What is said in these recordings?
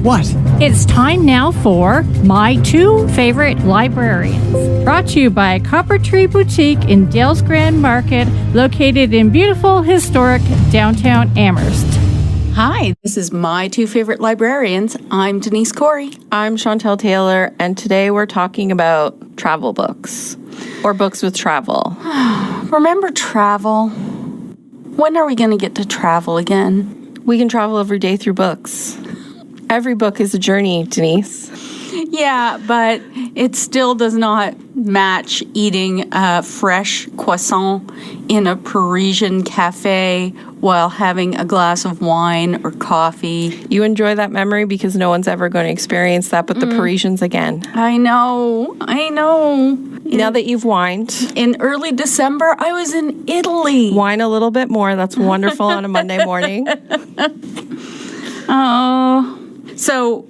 What? It's time now for My Two Favorite Librarians. Brought to you by Copper Tree Boutique in Dales Grand Market, located in beautiful, historic downtown Amherst. Hi, this is My Two Favorite Librarians. I'm Denise Corey. I'm Chantel Taylor, and today we're talking about travel books, or books with travel. Remember travel? When are we going to get to travel again? We can travel every day through books. Every book is a journey, Denise. Yeah, but it still does not match eating a fresh croissant in a Parisian cafe while having a glass of wine or coffee. You enjoy that memory because no one's ever going to experience that but the Parisians again. I know. Now that you've wined. In early December, I was in Italy. Wine a little bit more. That's wonderful on a Monday morning. Oh. So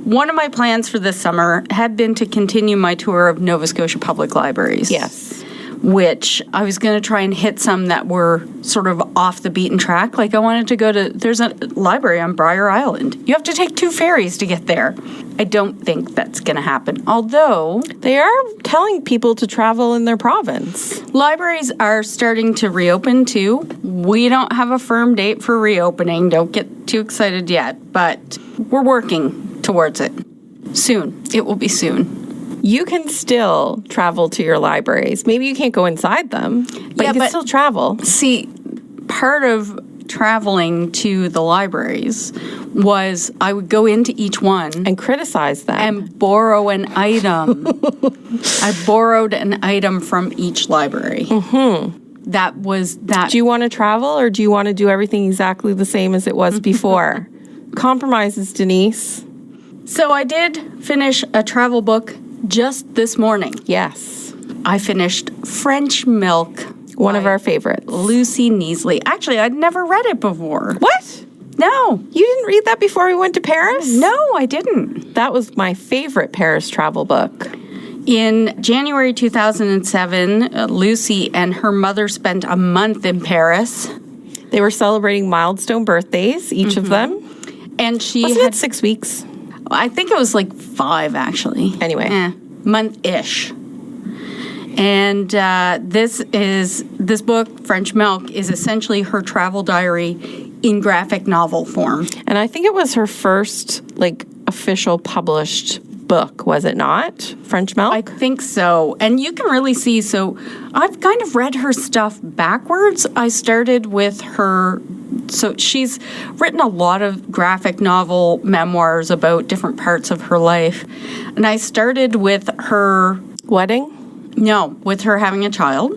one of my plans for this summer had been to continue my tour of Nova Scotia Public Libraries. Yes. Which I was going to try and hit some that were sort of off the beaten track. Like I wanted to go to, there's a library on Briar Island. You have to take 2 ferries to get there. I don't think that's going to happen. Although they are telling people to travel in their province. Libraries are starting to reopen too. We don't have a firm date for reopening. Don't get too excited yet, but we're working towards it. Soon. It will be soon. You can still travel to your libraries. Maybe you can't go inside them, but you can still travel. See, part of traveling to the libraries was I would go into each one and criticize them and borrow an item. I borrowed an item from each library. Mm-hmm. That was that. Do you want to travel or do you want to do everything exactly the same as it was before? Compromises, Denise. So I did finish a travel book just this morning. Yes. I finished French Milk. One of our favorites. Lucy Neasley. Actually, I'd never read it before. What? No. You didn't read that before we went to Paris? No, I didn't. That was my favorite Paris travel book. In January 2007, Lucy and her mother spent a month in Paris. They were celebrating milestone birthdays, each of them. And she Wasn't had it 6 weeks. I think it was like 5, actually. Anyway. Month-ish. And this book, French Milk, is essentially her travel diary in graphic novel form. And I think it was her first, official published book, was it not? French Milk? I think so. And you can really see, so I've kind of read her stuff backwards. I started with her, so she's written a lot of graphic novel memoirs about different parts of her life. And I started with her wedding? No, with her having a child.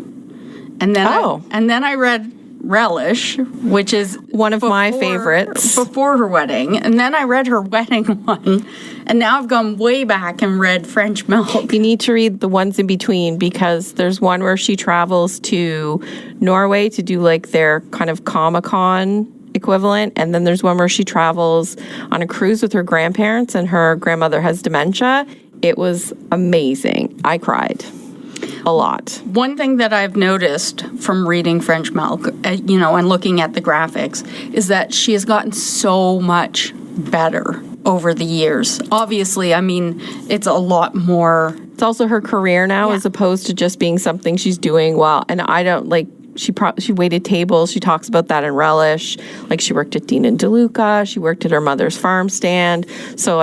And then I read Relish, which is one of my favorites. Before her wedding. And then I read her wedding one. And now I've gone way back and read French Milk. You need to read the ones in between because there's one where she travels to Norway to do their kind of Comic-Con equivalent. And then there's one where she travels on a cruise with her grandparents and her grandmother has dementia. It was amazing. I cried. A lot. One thing that I've noticed from reading French Milk, and looking at the graphics, is that she has gotten so much better over the years. Obviously, it's a lot more. It's also her career now as opposed to just being something she's doing well. And I don't she waited tables. She talks about that in Relish. She worked at Dean and DeLuca. She worked at her mother's farm stand. So,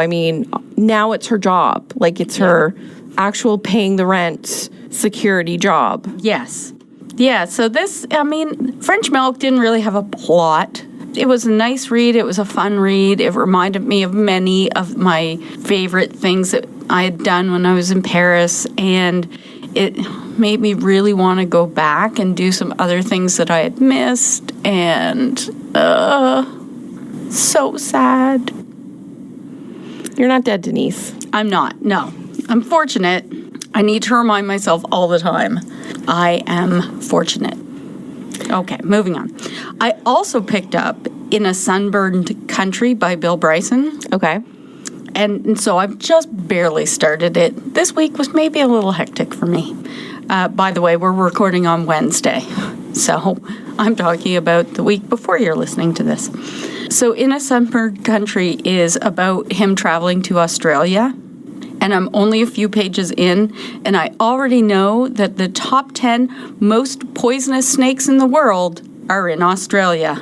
now it's her job. It's her actual paying the rent security job. Yes. Yeah, so this, French Milk didn't really have a plot. It was a nice read. It was a fun read. It reminded me of many of my favorite things that I had done when I was in Paris, and it made me really want to go back and do some other things that I had missed, and so sad. You're not dead, Denise. I'm not, no. I'm fortunate. I need to remind myself all the time, I am fortunate. Okay, moving on. I also picked up In a Sunburned Country by Bill Bryson. Okay. And so I've just barely started it. This week was maybe a little hectic for me. By the way, we're recording on Wednesday. So I'm talking about the week before you're listening to this. So In a Summer Country is about him traveling to Australia. And I'm only a few pages in, and I already know that the top 10 most poisonous snakes in the world are in Australia.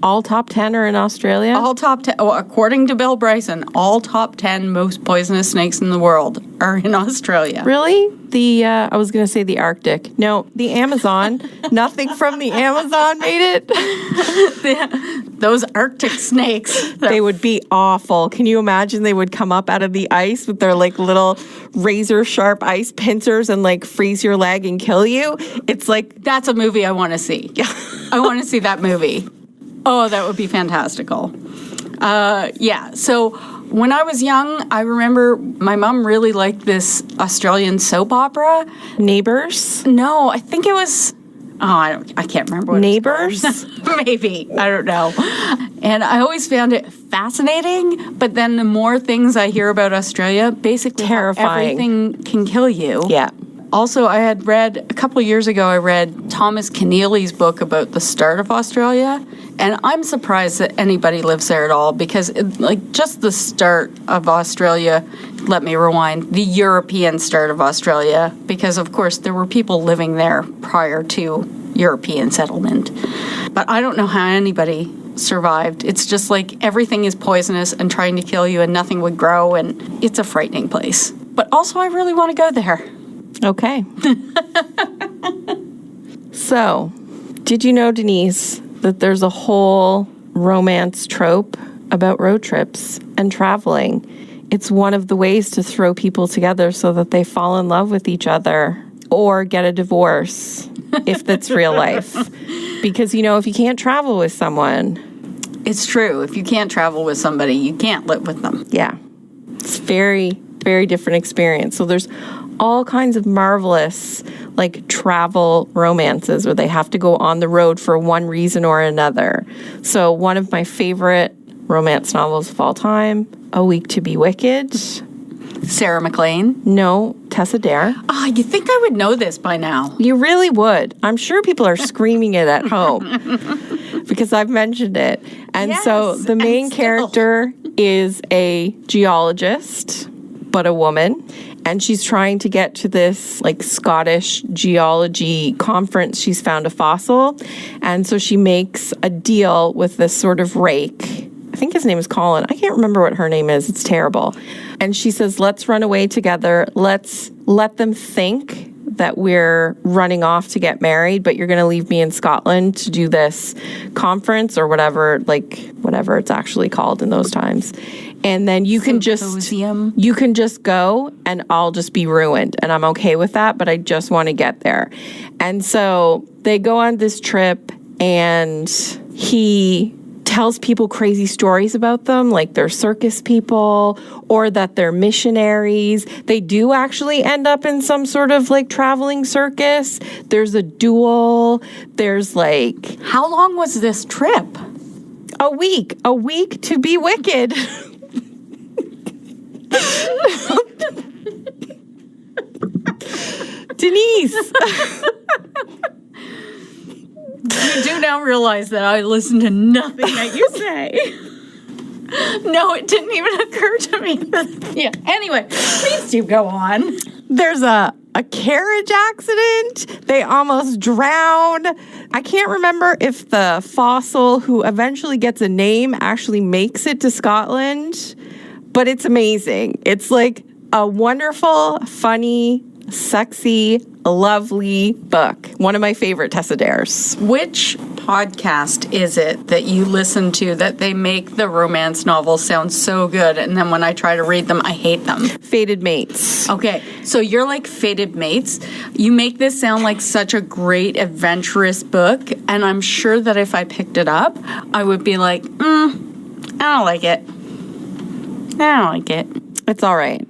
All top 10 are in Australia? All top 10, according to Bill Bryson, all top 10 most poisonous snakes in the world are in Australia. Really? I was going to say the Arctic. No, the Amazon. Nothing from the Amazon made it. Those Arctic snakes. They would be awful. Can you imagine they would come up out of the ice with their like little razor sharp ice pincers and like freeze your leg and kill you? It's like... That's a movie I want to see. I want to see that movie. Oh, that would be fantastical. So when I was young, I remember my mom really liked this Australian soap opera. Neighbours? No, I think it was... I can't remember what Neighbours? Maybe. I don't know. And I always found it fascinating, but then the more things I hear about Australia, basically terrifying. Everything can kill you. Yeah. Also, I had read, a couple of years ago, I read Thomas Keneally's book about the start of Australia, and I'm surprised that anybody lives there at all, because just the start of Australia, let me rewind, the European start of Australia, because of course there were people living there prior to European settlement. But I don't know how anybody survived. It's just like everything is poisonous and trying to kill you and nothing would grow, and it's a frightening place. But also I really want to go there. Okay. So, did you know, Denise, that there's a whole romance trope about road trips and traveling? It's one of the ways to throw people together so that they fall in love with each other or get a divorce, if that's real life. Because, if you can't travel with someone... It's true. If you can't travel with somebody, you can't live with them. Yeah. It's very, very different experience. So there's all kinds of marvelous travel romances where they have to go on the road for one reason or another. So one of my favorite romance novels of all time, A Week to Be Wicked. Sarah McLean? No, Tessa Dare. You think I would know this by now? You really would. I'm sure people are screaming it at home because I've mentioned it. And yes, so the main character is a geologist, but a woman. And she's trying to get to this Scottish geology conference. She's found a fossil. And so she makes a deal with this sort of rake. I think his name is Colin. I can't remember what her name is. It's terrible. And she says, let's run away together. Let's let them think that we're running off to get married, but you're going to leave me in Scotland to do this conference or whatever it's actually called in those times. And then you can just go and I'll just be ruined. And I'm okay with that, but I just want to get there. And so they go on this trip and he tells people crazy stories about them, like they're circus people or that they're missionaries. They do actually end up in some sort of traveling circus. There's a duel. There's How long was this trip? A week to be wicked. Denise. You do now realize that I listen to nothing that you say. No, it didn't even occur to me. Yeah. Anyway, please do go on. There's a carriage accident. They almost drown. I can't remember if the fossil who eventually gets a name actually makes it to Scotland, but it's amazing. It's a wonderful, funny, sexy, lovely book. One of my favorite Tessa Dares. Which podcast is it that you listen to that they make the romance novels sound so good, and then when I try to read them, I hate them? Fated Mates. Okay, so you're like Fated Mates. You make this sound like such a great, adventurous book, and I'm sure that if I picked it up, I would be like, I don't like it. I don't like it. It's all right.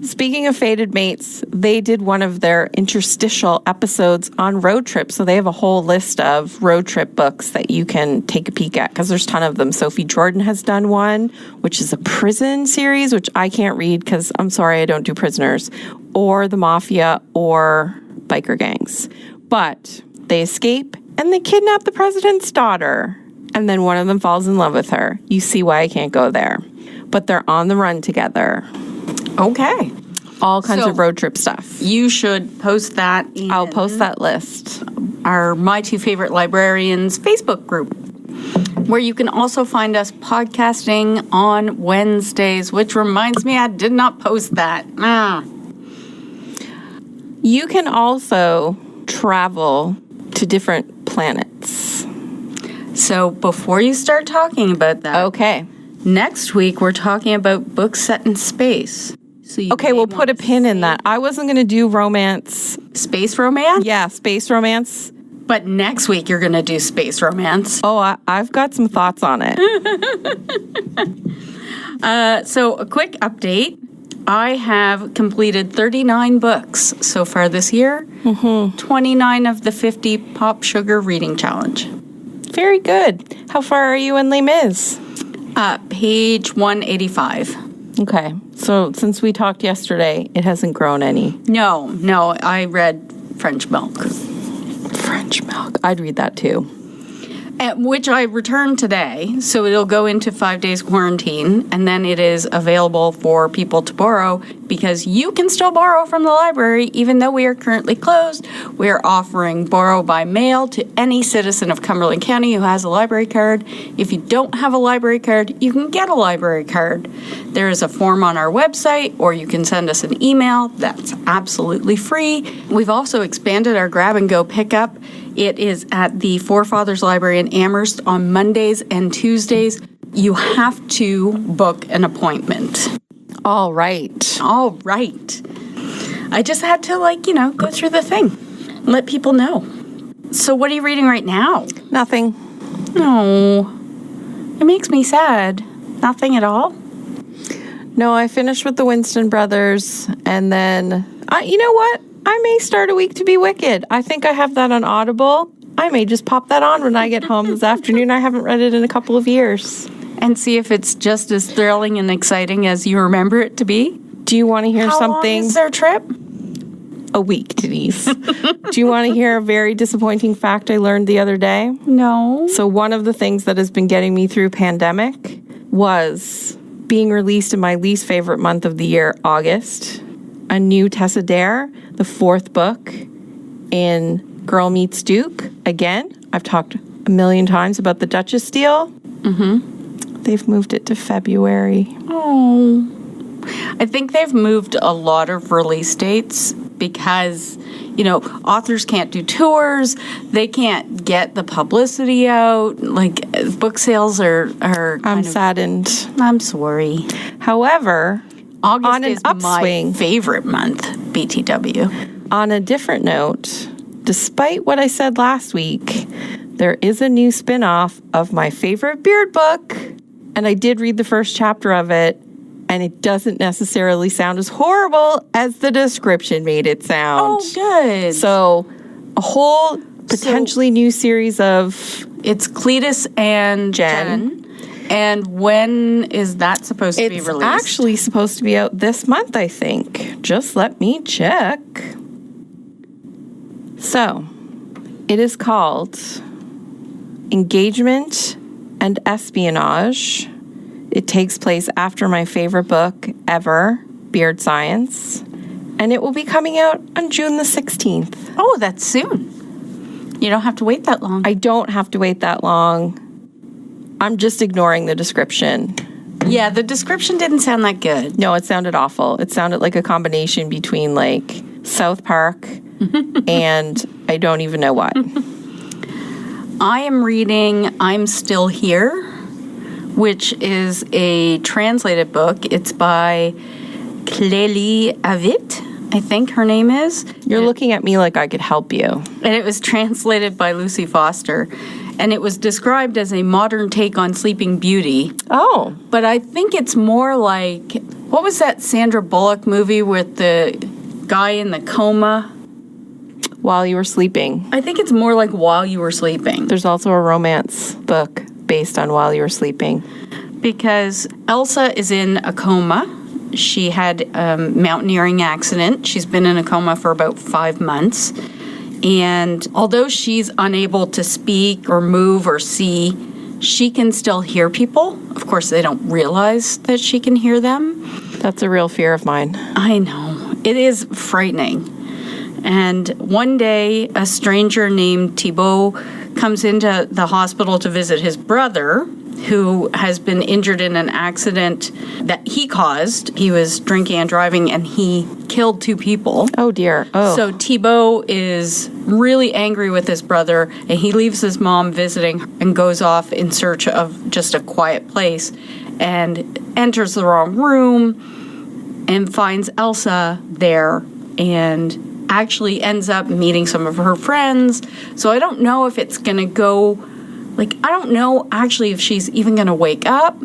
Speaking of Fated Mates, they did one of their interstitial episodes on road trips. So they have a whole list of road trip books that you can take a peek at because there's a ton of them. Sophie Jordan has done one, which is a prison series, which I can't read because I'm sorry, I don't do prisoners, or the mafia or biker gangs. But They escape, and they kidnap the president's daughter. And then one of them falls in love with her. You see why I can't go there. But they're on the run together. Okay. All kinds of road trip stuff. You should post that in I'll post that list. our My Two Favorite Librarians Facebook group, where you can also find us podcasting on Wednesdays, which reminds me I did not post that. You can also travel to different planets. So before you start talking about that, Okay. next week we're talking about books set in space. So you Okay, may we'll put a want to pin in say that. I wasn't going to do romance. Space romance? Yeah, space romance. But next week you're going to do space romance. Oh, I've got some thoughts on it. So a quick update. I have completed 39 books so far this year. 29 of the 50 Pop Sugar Reading Challenge. Very good. How far are you in Les Mis? Page 185. Okay, so since we talked yesterday, it hasn't grown any. No, I read French Milk. French milk. I'd read that too. Which I returned today, so it'll go into 5 days quarantine, and then it is available for people to borrow because you can still borrow from the library even though we are currently closed. We are offering borrow by mail to any citizen of Cumberland County who has a library card. If you don't have a library card, you can get a library card. There is a form on our website, or you can send us an email. That's absolutely free. We've also expanded our grab-and-go pickup. It is at the Forefathers Library in Amherst on Mondays and Tuesdays. You have to book an appointment. All right. All right. I just had to, go through the thing and let people know. So what are you reading right now? Nothing. No. It makes me sad. Nothing at all? No, I finished with the Winston Brothers, and then, you know what? I may start a week to be wicked. I think I have that on Audible. I may just pop that on when I get home this afternoon. I haven't read it in a couple of years. And see if it's just as thrilling and exciting as you remember it to be. Do you want to hear How something? long is their trip? A week, Denise. Do you want to hear a very disappointing fact I learned the other day? No. So one of the things that has been getting me through pandemic was being released in my least favorite month of the year, August. A new Tessa Dare, the 4th book in Girl Meets Duke. Again, I've talked a million times about the Duchess deal. They've moved it to February. Oh. I think they've moved a lot of release dates because, authors can't do tours. They can't get the publicity out. Book sales are I'm saddened. I'm sorry. However, August on an is upswing, my favorite month, BTW. on a different note, despite what I said last week, there is a new spin-off of my favorite Beard book, and I did read the first chapter of it, and it doesn't necessarily sound as horrible as the description made it sound. Oh, good. So, a whole potentially new series of It's Cletus and Jen. And when is that supposed to be It's released? actually supposed to be out this month, I think. Just let me check. So, it is called Engagement and Espionage. It takes place after my favorite book ever, Beard Science. And it will be coming out on June the 16th. Oh, that's soon. You don't have to wait that long. I don't have to wait that long. I'm just ignoring the description. Yeah, the description didn't sound that good. No, it sounded awful. It sounded like a combination between South Park and I don't even know what. I am reading I'm Still Here, which is a translated book. It's by Clélie Avit, I think her name is. You're looking at me like I could help you. And it was translated by Lucy Foster. And it was described as a modern take on Sleeping Beauty. Oh. But I think it's more like, what was that Sandra Bullock movie with the guy in the coma? While You Were Sleeping. I think it's more like While You Were Sleeping. There's also a romance book based on While You Were Sleeping. Because Elsa is in a coma. She had a mountaineering accident. She's been in a coma for about 5 months. And although she's unable to speak or move or see, she can still hear people. Of course, they don't realize that she can hear them. That's a real fear of mine. I know. It is frightening. And one day, a stranger named Thibault comes into the hospital to visit his brother, who has been injured in an accident that he caused. He was drinking and driving, and he killed 2 people. Oh, dear. Oh. So Thibault is really angry with his brother, and he leaves his mom visiting and goes off in search of just a quiet place and enters the wrong room and finds Elsa there and actually ends up meeting some of her friends. So I don't know if it's going to go, I don't know actually if she's even going to wake up.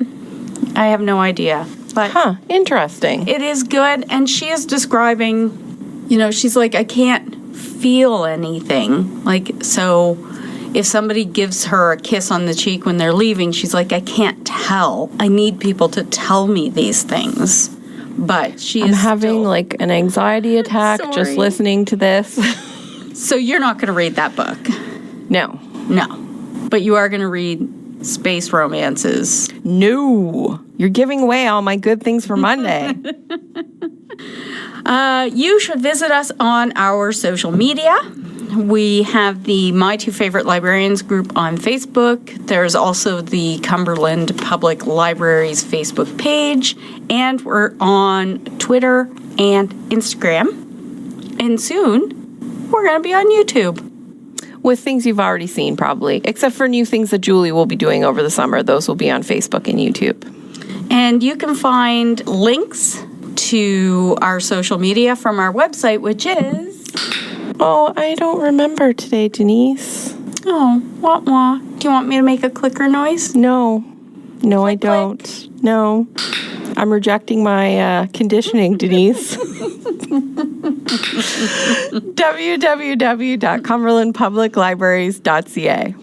I have no idea. But interesting. it is good. And she is describing, she's like, I can't feel anything. So if somebody gives her a kiss on the cheek when they're leaving, she's like, I can't tell. I need people to tell me these things. But I'm having an anxiety attack just listening to this. So you're not going to read that book? No. But you are going to read space romances? No. You're giving away all my good things for Monday. You should visit us on our social media. We have the My Two Favorite Librarians group on Facebook. There's also the Cumberland Public Library's Facebook page. And we're on Twitter and Instagram. And soon, we're going to be on YouTube. With things you've already seen, probably. Except for new things that Julie will be doing over the summer. Those will be on Facebook and YouTube. And you can find links to our social media from our website, which is... Oh, I don't remember today, Denise. Oh, wah-wah. Do you want me to make a clicker noise? No. No, I Click, don't. click. No. I'm rejecting my conditioning, Denise. www.cumberlandpubliclibraries.ca.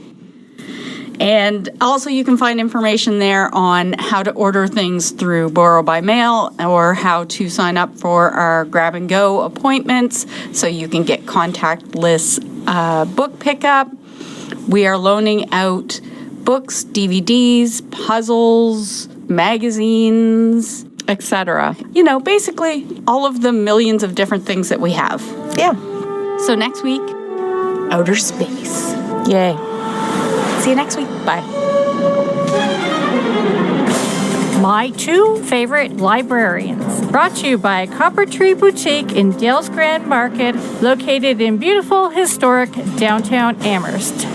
And also you can find information there on how to order things through Borrow by Mail or how to sign up for our grab and go appointments so you can get contactless book pickup. We are loaning out books, DVDs, puzzles, magazines, etc. Basically all of the millions of different things that we have. Yeah. So next week, outer space. Yay. See you next week. Bye. My Two Favorite Librarians. Brought to you by Copper Tree Boutique in Dales Grand Market, located in beautiful, historic downtown Amherst.